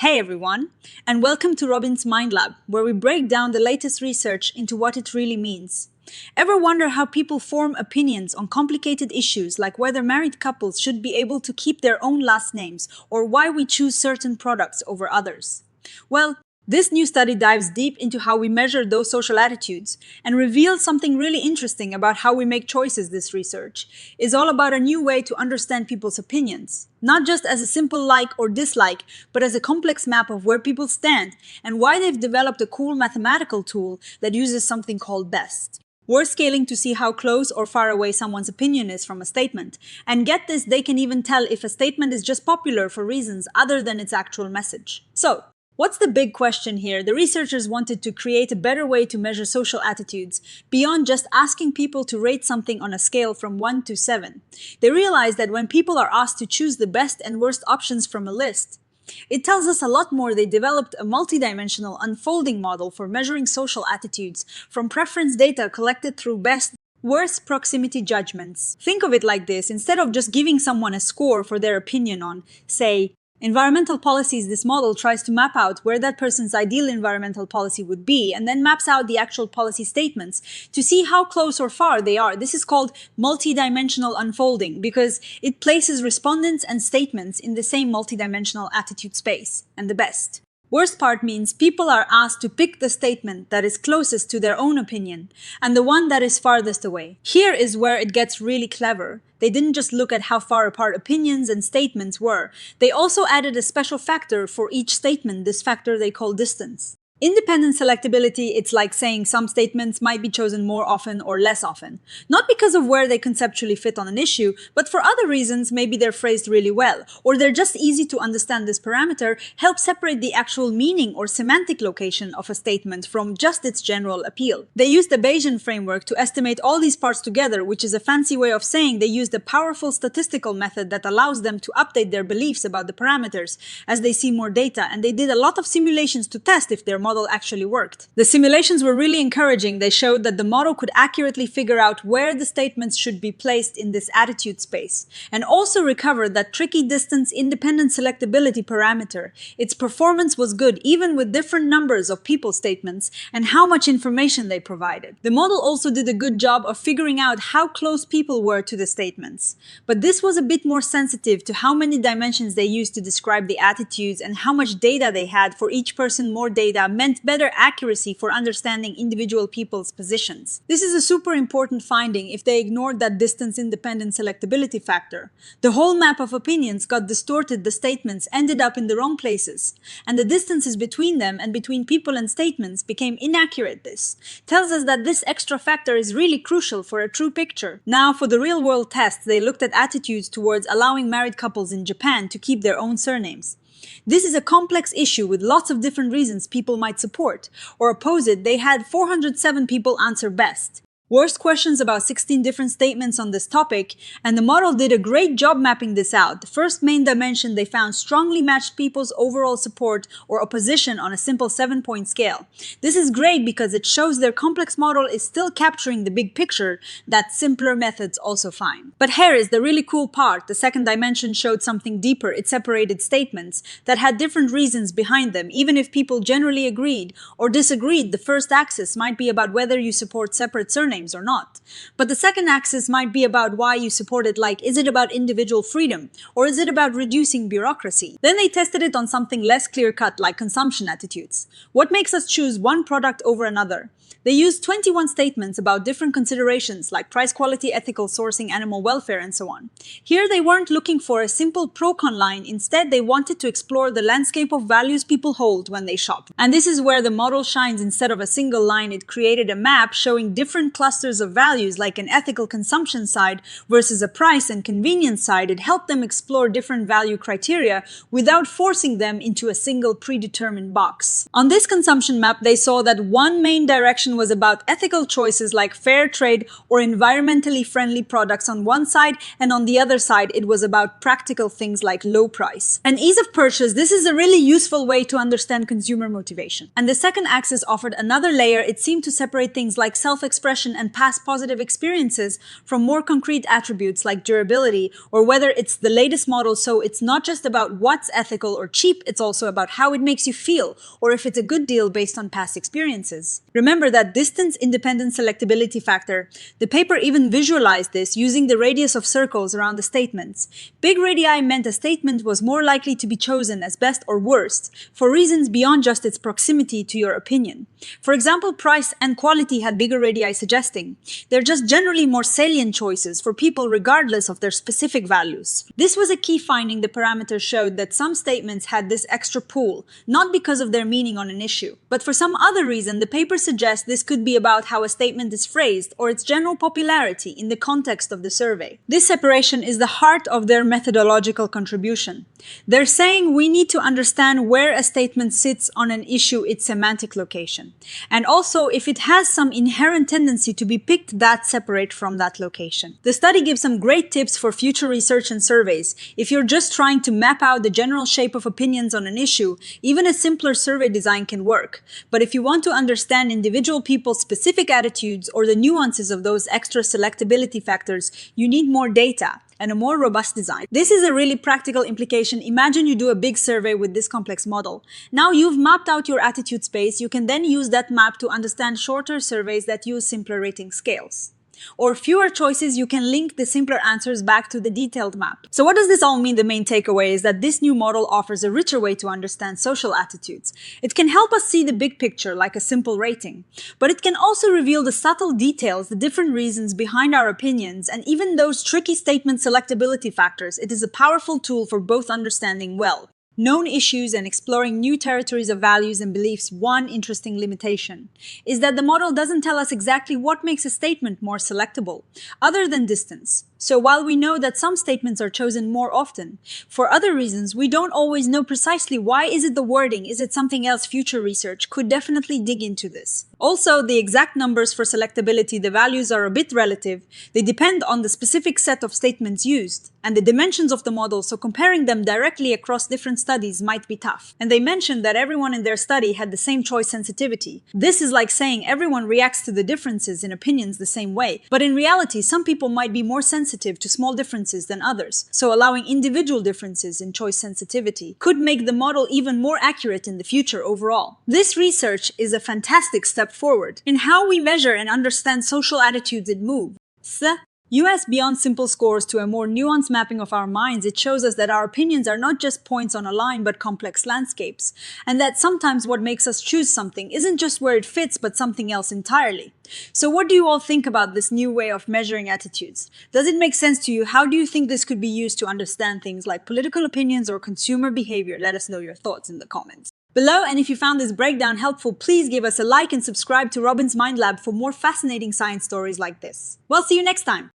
Hey everyone, and welcome to RUBIN'S Mind Lab, where we break down the latest research into what it really means. Ever wonder how people form opinions on complicated issues like whether married couples should be able to keep their own last names or why we choose certain products over others? Well, this new study dives deep into how we measure those social attitudes and reveals something really interesting about how we make choices. This research is all about a new way to understand people's opinions, not just as a simple like or dislike, but as a complex map of where people stand and why they've developed a cool mathematical tool that uses something called BEST. We're scaling to see how close or far away someone's opinion is from a statement. And get this, they can even tell if a statement is just popular for reasons other than its actual message. So, what's the big question here? The researchers wanted to create a better way to measure social attitudes beyond just asking people to rate something on a scale from 1 to 7. They realized that when people are asked to choose the best and worst options from a list, it tells us a lot more. They developed a multidimensional unfolding model for measuring social attitudes from preference data collected through best worst proximity judgments. Think of it like this: instead of just giving someone a score for their opinion on, say, environmental policies, this model tries to map out where that person's ideal environmental policy would be and then maps out the actual policy statements to see how close or far they are. This is called multidimensional unfolding because it places respondents and statements in the same multidimensional attitude space. And the best. Worst part means people are asked to pick the statement that is closest to their own opinion and the one that is farthest away. Here is where it gets really clever. They didn't just look at how far apart opinions and statements were. They also added a special factor for each statement. This factor they call distance. Independent selectability, it's like saying some statements might be chosen more often or less often. Not because of where they conceptually fit on an issue, but for other reasons. Maybe they're phrased really well, or they're just easy to understand. This parameter helps separate the actual meaning or semantic location of a statement from just its general appeal. They used the Bayesian framework to estimate all these parts together, which is a fancy way of saying they used a powerful statistical method that allows them to update their beliefs about the parameters as they see more data, and they did a lot of simulations to test if their model actually worked. The simulations were really encouraging. They showed that the model could accurately figure out where the statements should be placed in this attitude space, and also recovered that tricky distance independent selectability parameter. Its performance was good even with different numbers of people statements and how much information they provided. The model also did a good job of figuring out how close people were to the statements. But this was a bit more sensitive to how many dimensions they used to describe the attitudes and how much data they had. For each person, more data meant better accuracy for understanding individual people's positions. This is a super important finding. If they ignored that distance-independent selectability factor, the whole map of opinions got distorted. The statements ended up in the wrong places, and the distances between them and between people and statements became inaccurate. This tells us that this extra factor is really crucial for a true picture. Now, for the real-world test, they looked at attitudes towards allowing married couples in Japan to keep their own surnames. This is a complex issue with lots of different reasons people might support or oppose it. They had 407 people answer best. Worst questions about 16 different statements on this topic, and the model did a great job mapping this out. The first main dimension they found strongly matched people's overall support or opposition on a simple 7-point scale. This is great because it shows their complex model is still capturing the big picture that simpler methods also find. But here is the really cool part. The second dimension showed something deeper. It separated statements that had different reasons behind them. Even if people generally agreed or disagreed, the first axis might be about whether you support separate surnames or not. But the second axis might be about why you support it, like is it about individual freedom or is it about reducing bureaucracy? Then they tested it on something less clear-cut like consumption attitudes. What makes us choose one product over another? They used 21 statements about different considerations like price, quality, ethical sourcing, animal welfare, and so on. Here they weren't looking for a simple pro-con line. Instead, they wanted to explore the landscape of values people hold when they shop. And this is where the model shines. Instead of a single line, it created a map showing different clusters of values like an ethical consumption side versus a price and convenience side. It helped them explore different value criteria without forcing them into a single predetermined box. On this consumption map, they saw that one main direction section was about ethical choices like fair trade or environmentally friendly products on one side, and on the other side, it was about practical things like low price. And ease of purchase, this is a really useful way to understand consumer motivation. And the second axis offered another layer. It seemed to separate things like self-expression and past positive experiences from more concrete attributes like durability, or whether it's the latest model, so it's not just about what's ethical or cheap, it's also about how it makes you feel, or if it's a good deal based on past experiences. Remember that distance-independent selectability factor. The paper even visualized this using the radius of circles around the statements. Big radii meant a statement was more likely to be chosen as best or worst, for reasons beyond just its proximity to your opinion. For example, price and quality had bigger radii, suggesting they're just generally more salient choices for people regardless of their specific values. This was a key finding. The parameters showed that some statements had this extra pull, not because of their meaning on an issue, but for some other reason. The paper suggests this could be about how a statement is phrased or its general popularity in the context of the survey. This separation is the heart of their methodological contribution. They're saying we need to understand where a statement sits on an issue, its semantic location, and also if it has some inherent tendency to be picked that separate from that location. The study gives some great tips for future research and surveys. If you're just trying to map out the general shape of opinions on an issue, even a simpler survey design can work. But if you want to understand individual people's specific attitudes or the nuances of those extra selectability factors, you need more data and a more robust design. This is a really practical implication. Imagine you do a big survey with this complex model. Now you've mapped out your attitude space. You can then use that map to understand shorter surveys that use simpler rating scales. Or fewer choices, you can link the simpler answers back to the detailed map. So what does this all mean? The main takeaway is that this new model offers a richer way to understand social attitudes. It can help us see the big picture like a simple rating, but it can also reveal the subtle details, the different reasons behind our opinions, and even those tricky statement selectability factors. It is a powerful tool for both understanding known issues and exploring new territories of values and beliefs. One interesting limitation is that the model doesn't tell us exactly what makes a statement more selectable, other than distance. So while we know that some statements are chosen more often, for other reasons, we don't always know precisely why. Is it the wording? Is it something else? Future research could definitely dig into this. Also, the exact numbers for selectability, the values are a bit relative. They depend on the specific set of statements used and the dimensions of the model, so comparing them directly across different studies might be tough. And they mentioned that everyone in their study had the same choice sensitivity. This is like saying everyone reacts to the differences in opinions the same way, but in reality, some people might be more sensitive to small differences than others, so allowing individual differences in choice sensitivity could make the model even more accurate in the future overall. This research is a fantastic step forward in how we measure and understand social attitudes and moves. US beyond simple scores to a more nuanced mapping of our minds, it shows us that our opinions are not just points on a line but complex landscapes, and that sometimes what makes us choose something isn't just where it fits but something else entirely. So what do you all think about this new way of measuring attitudes? Does it make sense to you? How do you think this could be used to understand things like political opinions or consumer behavior? Let us know your thoughts in the comments below, and if you found this breakdown helpful, please give us a like and subscribe to Robin's Mind Lab for more fascinating science stories like this. Well, see you next time!